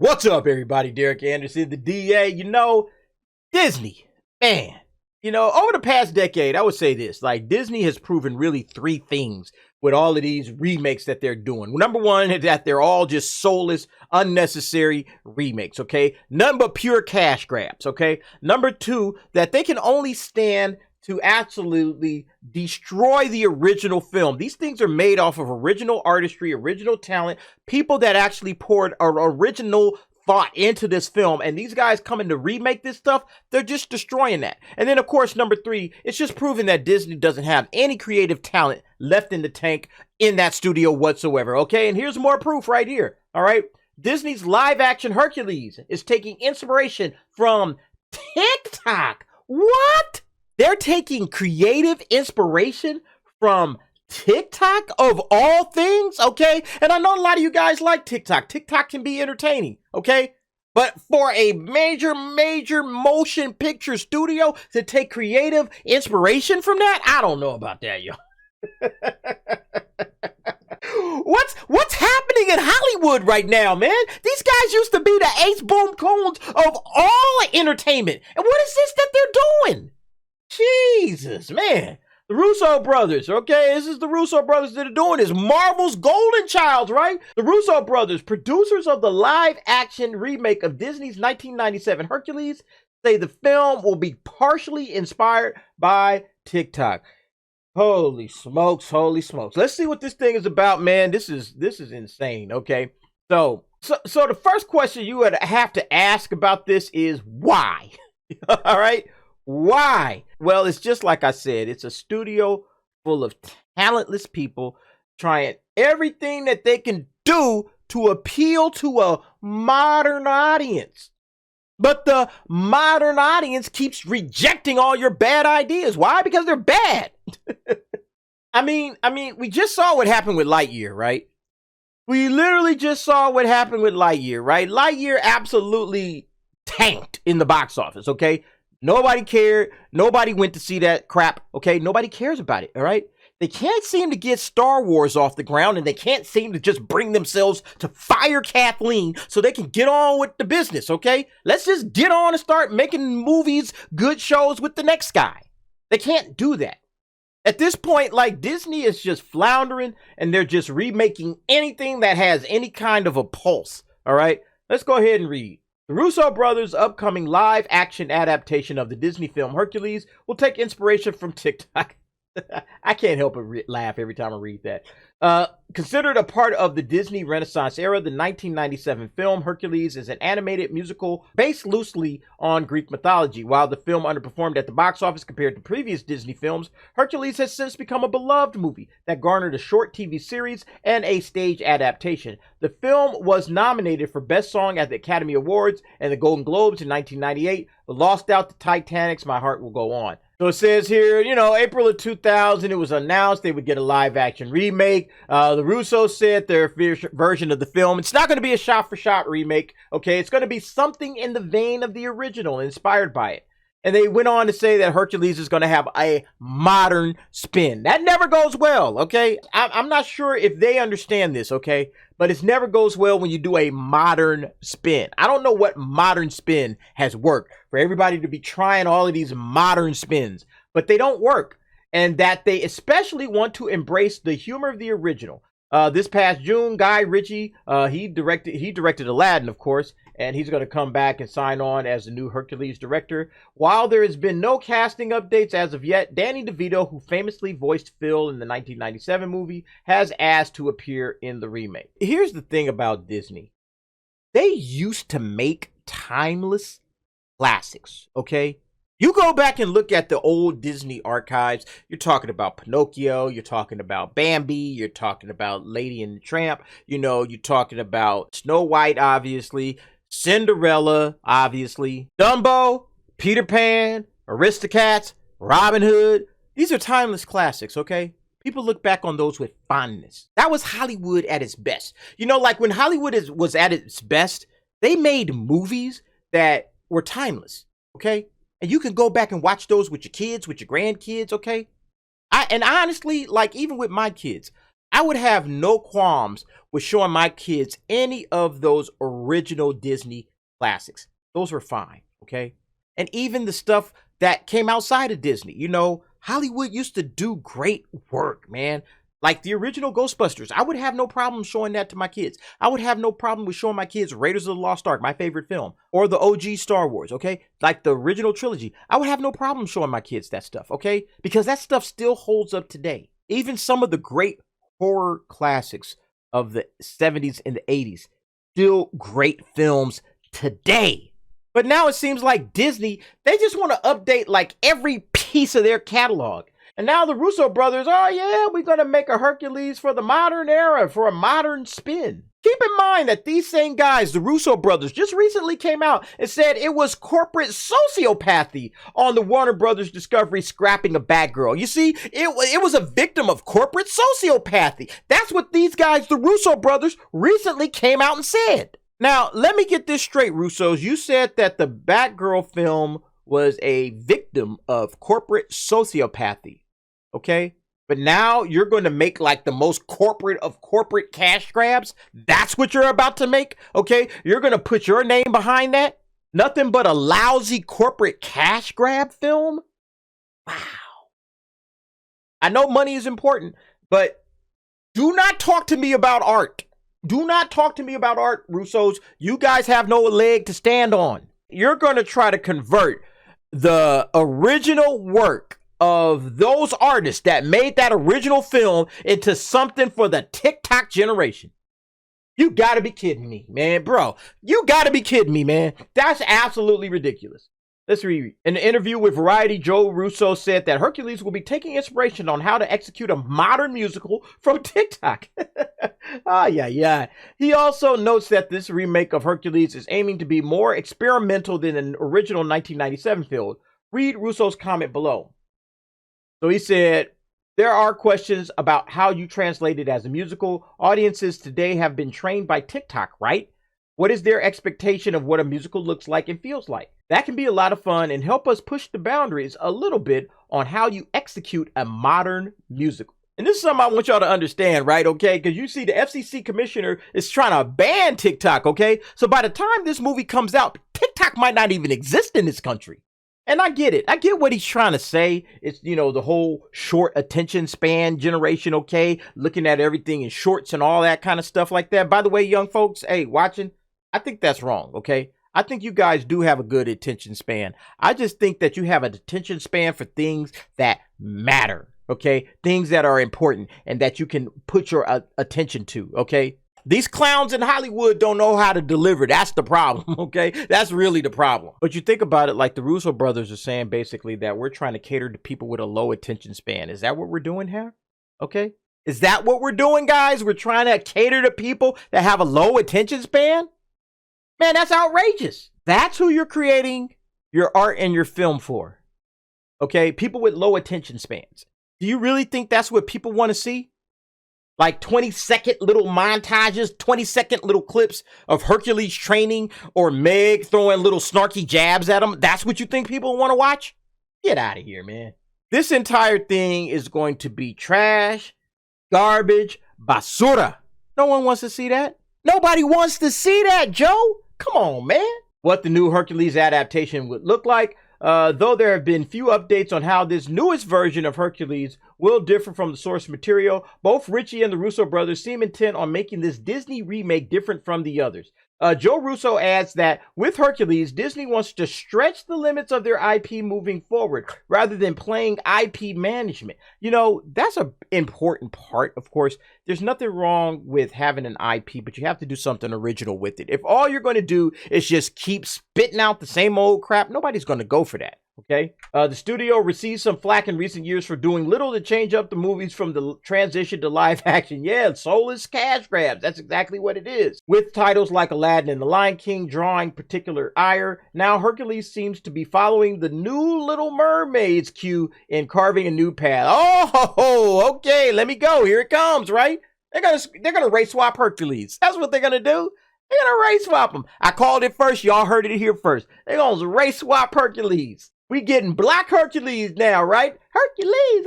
What's up, everybody? Derek Anderson, the DA. Disney, man. Over the past decade, I would say this, like Disney has proven really three things with all of these remakes that they're doing. Number one is that they're all just soulless, unnecessary remakes, okay? None but pure cash grabs, okay? Number two, that they can only stand to absolutely destroy the original film. These things are made off of original artistry, original talent, people that actually poured original thought into this film, and these guys coming to remake this stuff, they're just destroying that. And then, of course, number three, it's just proving that Disney doesn't have any creative talent left in the tank in that studio whatsoever, okay? And here's more proof right here, all right? Disney's live-action Hercules is taking inspiration from TikTok. What? They're taking creative inspiration from TikTok of all things, okay? And I know a lot of you guys like TikTok. TikTok can be entertaining, okay? But for a major motion picture studio to take creative inspiration from that, I don't know about that, yo. What's happening in Hollywood right now, man? These guys used to be the ace boom coons of all entertainment. And what is this that they're doing? Jesus, man. The Russo brothers, okay? This is the Russo brothers that are doing this. Marvel's golden child, right? The Russo brothers, producers of the live-action remake of Disney's 1997 Hercules, say the film will be partially inspired by TikTok. Holy smokes, holy smokes. Let's see what this thing is about, man. This is insane, okay? So the first question you would have to ask about this is why? All right? Why? Well, it's just like I said, it's a studio full of talentless people trying everything that they can do to appeal to a modern audience. But the modern audience keeps rejecting all your bad ideas. Why? Because they're bad. I mean, we just saw what happened with Lightyear, right? We literally just saw what happened with Lightyear, right? Lightyear absolutely tanked in the box office, okay? Nobody cared. Nobody went to see that crap, okay? Nobody cares about it, all right? They can't seem to get Star Wars off the ground, and they can't seem to just bring themselves to fire Kathleen so they can get on with the business, okay? Let's just get on and start making movies, good shows with the next guy. They can't do that. At this point, like, Disney is just floundering, and they're just remaking anything that has any kind of a pulse, all right? Let's go ahead and read. The Russo brothers' upcoming live-action adaptation of the Disney film Hercules will take inspiration from TikTok. I can't help but laugh every time I read that. Considered a part of the Disney Renaissance era, the 1997 film Hercules is an animated musical based loosely on Greek mythology. While the film underperformed at the box office compared to previous Disney films, Hercules has since become a beloved movie that garnered a short TV series and a stage adaptation. The film was nominated for Best Song at the Academy Awards and the Golden Globes in 1998, but lost out to Titanic's My Heart Will Go On. So it says here, April of 2000, it was announced they would get a live-action remake. The Russos said their version of the film, it's not going to be a shot-for-shot remake, okay? It's going to be something in the vein of the original, inspired by it. And they went on to say that Hercules is going to have a modern spin. That never goes well, okay? I'm not sure if they understand this, okay? But it never goes well when you do a modern spin. I don't know what modern spin has worked for everybody to be trying all of these modern spins, but they don't work. And that they especially want to embrace the humor of the original. This past June, Guy Ritchie, he directed Aladdin, of course, and he's going to come back and sign on as the new Hercules director. While there has been no casting updates as of yet, Danny DeVito, who famously voiced Phil in the 1997 movie, has asked to appear in the remake. Here's the thing about Disney. They used to make timeless classics, okay? You go back and look at the old Disney archives, you're talking about Pinocchio, you're talking about Bambi, you're talking about Lady and the Tramp, you're talking about Snow White, obviously, Cinderella, obviously, Dumbo, Peter Pan, Aristocats, Robin Hood. These are timeless classics, okay? People look back on those with fondness. That was Hollywood at its best. Like when Hollywood was at its best, they made movies that were timeless, okay? And you can go back and watch those with your kids, with your grandkids, okay? And honestly, like even with my kids, I would have no qualms with showing my kids any of those original Disney classics. Those were fine, okay? And even the stuff that came outside of Disney. You know, Hollywood used to do great work, man. Like the original Ghostbusters. I would have no problem showing that to my kids. I would have no problem with showing my kids Raiders of the Lost Ark, my favorite film, or the OG Star Wars, okay? Like the original trilogy. I would have no problem showing my kids that stuff, okay? Because that stuff still holds up today. Even some of the great horror classics of the 70s and the 80s, still great films today. But now it seems like Disney, they just want to update like every piece of their catalog. And now the Russo brothers, oh yeah, we're going to make a Hercules for the modern era, for a modern spin. Keep in mind that these same guys, the Russo brothers, just recently came out and said it was corporate sociopathy on the Warner Brothers Discovery scrapping a Batgirl. You see, it was a victim of corporate sociopathy. That's what these guys, the Russo brothers, recently came out and said. Now, let me get this straight, Russos. You said that the Batgirl film was a victim of corporate sociopathy, okay? But now you're going to make like the most corporate of corporate cash grabs? That's what you're about to make, okay? You're going to put your name behind that? Nothing but a lousy corporate cash grab film? Wow. I know money is important, but do not talk to me about art. Do not talk to me about art, Russos. You guys have no leg to stand on. You're going to try to convert the original work of those artists that made that original film into something for the TikTok generation. You gotta be kidding me, man. Bro, you gotta be kidding me, man. That's absolutely ridiculous. Let's read. In an interview with Variety, Joe Russo said that Hercules will be taking inspiration on how to execute a modern musical from TikTok. Yeah. He also notes that this remake of Hercules is aiming to be more experimental than an original 1997 film. Read Russo's comment below. So he said, there are questions about how you translate it as a musical. Audiences today have been trained by TikTok, right? What is their expectation of what a musical looks like and feels like? That can be a lot of fun and help us push the boundaries a little bit on how you execute a modern musical. And this is something I want y'all to understand, right? Okay, because you see the FCC commissioner is trying to ban TikTok, okay? So by the time this movie comes out, TikTok might not even exist in this country. And I get it. I get what he's trying to say. It's, you know, the whole short attention span generation, okay? Looking at everything in shorts and all that kind of stuff like that. By the way, young folks, hey, watching, I think that's wrong, okay? I think you guys do have a good attention span. I just think that you have an attention span for things that matter, okay? Things that are important and that you can put your attention to, okay? These clowns in Hollywood don't know how to deliver. That's the problem, okay? That's really the problem. But you think about it, like the Russo brothers are saying basically that we're trying to cater to people with a low attention span. Is that what we're doing here? Okay? Is that what we're doing, guys? We're trying to cater to people that have a low attention span? Man, that's outrageous. That's who you're creating your art and your film for. Okay? People with low attention spans. Do you really think that's what people want to see? Like 20-second little montages, 20-second little clips of Hercules training or Meg throwing little snarky jabs at him. That's what you think people want to watch? Get out of here, man. This entire thing is going to be trash, garbage, basura. No one wants to see that. Nobody wants to see that, Joe. Come on, man. What the new Hercules adaptation would look like. Though there have been few updates on how this newest version of Hercules will differ from the source material, both Richie and the Russo brothers seem intent on making this Disney remake different from the others. Joe Russo adds that with Hercules, Disney wants to stretch the limits of their IP moving forward rather than playing IP management. You know, that's an important part, of course. There's nothing wrong with having an IP, but you have to do something original with it. If all you're going to do is just keep spitting out the same old crap, nobody's going to go for that. Okay. The studio received some flack in recent years for doing little to change up the movies from the transition to live action. Yeah, soulless cash grabs. That's exactly what it is. With titles like Aladdin and The Lion King drawing particular ire, now Hercules seems to be following the new Little Mermaid's cue in carving a new path. Oh, okay, let me go. Here it comes, right? They're gonna race swap Hercules. That's what they're gonna do. They're gonna race swap them. I called it first. Y'all heard it here first. They're gonna race swap Hercules. We getting black Hercules now, right? Hercules.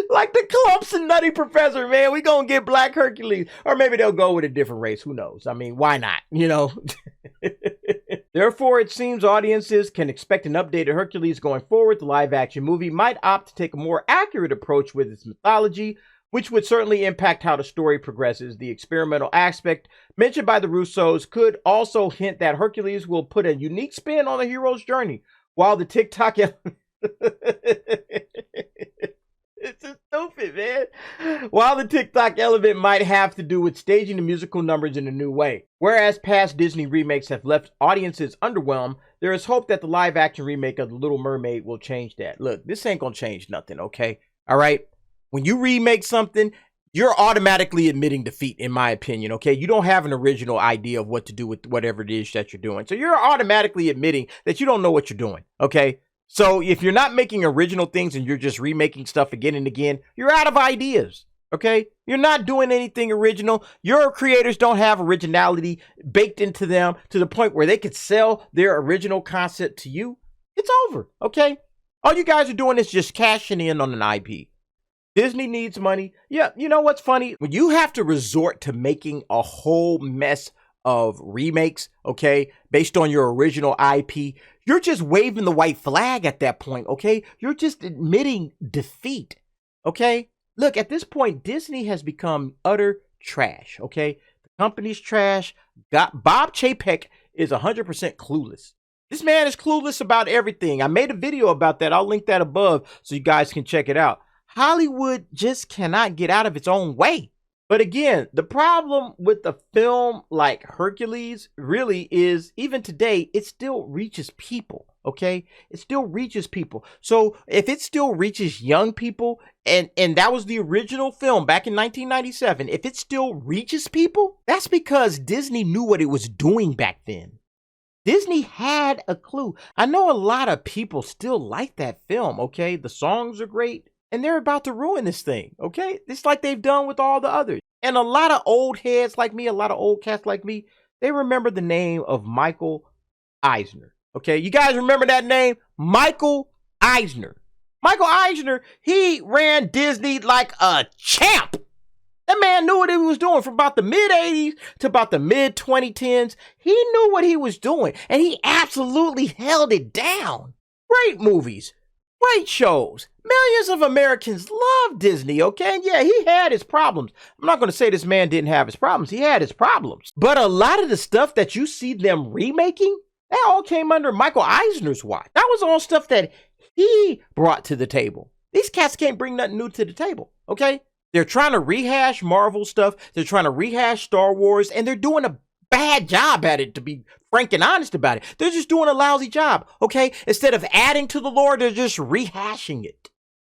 Like the clumps and Nutty Professor, man. We gonna get Black Hercules. Or maybe they'll go with a different race. Who knows? I mean, why not? You know? Therefore, it seems audiences can expect an updated Hercules going forward. The live-action movie might opt to take a more accurate approach with its mythology, which would certainly impact how the story progresses. The experimental aspect mentioned by the Russos could also hint that Hercules will put a unique spin on the hero's journey, while the TikTok... It's just stupid, man. While the TikTok element might have to do with staging the musical numbers in a new way. Whereas past Disney remakes have left audiences underwhelmed, there is hope that the live-action remake of The Little Mermaid will change that. Look, this ain't gonna change nothing, okay? All right? When you remake something, you're automatically admitting defeat, in my opinion, okay? You don't have an original idea of what to do with whatever it is that you're doing. So you're automatically admitting that you don't know what you're doing, okay? So if you're not making original things and you're just remaking stuff again and again, you're out of ideas, okay? You're not doing anything original. Your creators don't have originality baked into them to the point where they could sell their original concept to you. It's over, okay? All you guys are doing is just cashing in on an IP. Disney needs money. Yeah, you know what's funny? When you have to resort to making a whole mess of remakes, okay, based on your original IP, you're just waving the white flag at that point, okay? You're just admitting defeat, okay? Look, at this point, Disney has become utter trash, okay? The company's trash. Bob Chapek is 100% clueless. This man is clueless about everything. I made a video about that. I'll link that above so you guys can check it out. Hollywood just cannot get out of its own way. But again, the problem with a film like Hercules really is, even today, it still reaches people, okay? It still reaches people. So if it still reaches young people, and that was the original film back in 1997, if it still reaches people, that's because Disney knew what it was doing back then. Disney had a clue. I know a lot of people still like that film, okay? The songs are great. And they're about to ruin this thing, okay? It's like they've done with all the others. And a lot of old heads like me, a lot of old cats like me, they remember the name of Michael Eisner, okay? You guys remember that name? Michael Eisner. Michael Eisner, he ran Disney like a champ. That man knew what he was doing from about the mid-'80s to about the mid-2010s. He knew what he was doing, and he absolutely held it down. Great movies. Great shows. Millions of Americans love Disney, okay? And yeah, he had his problems. I'm not going to say this man didn't have his problems. He had his problems. But a lot of the stuff that you see them remaking, that all came under Michael Eisner's watch. That was all stuff that he brought to the table. These cats can't bring nothing new to the table, okay? They're trying to rehash Marvel stuff. They're trying to rehash Star Wars, and they're doing a bad job at it, to be frank and honest about it. They're just doing a lousy job, okay? Instead of adding to the lore, they're just rehashing it.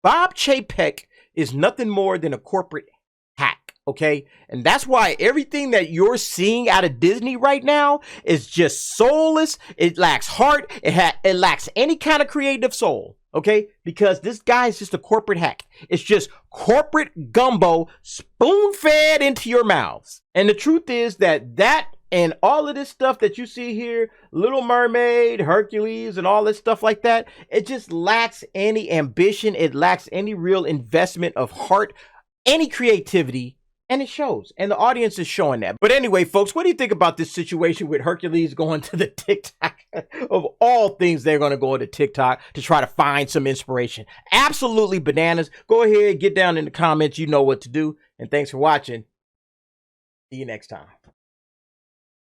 Bob Chapek is nothing more than a corporate hack, okay? And that's why everything that you're seeing out of Disney right now is just soulless. It lacks heart. It lacks any kind of creative soul, okay? Because this guy is just a corporate hack. It's just corporate gumbo spoon-fed into your mouths. And the truth is that and all of this stuff that you see here, Little Mermaid, Hercules, and all this stuff like that, it just lacks any ambition. It lacks any real investment of heart, any creativity, and it shows. And the audience is showing that. But anyway, folks, what do you think about this situation with Hercules going to the TikTok? Of all things, they're going to go to TikTok to try to find some inspiration. Absolutely bananas. Go ahead, get down in the comments. You know what to do. And thanks for watching. See you next time.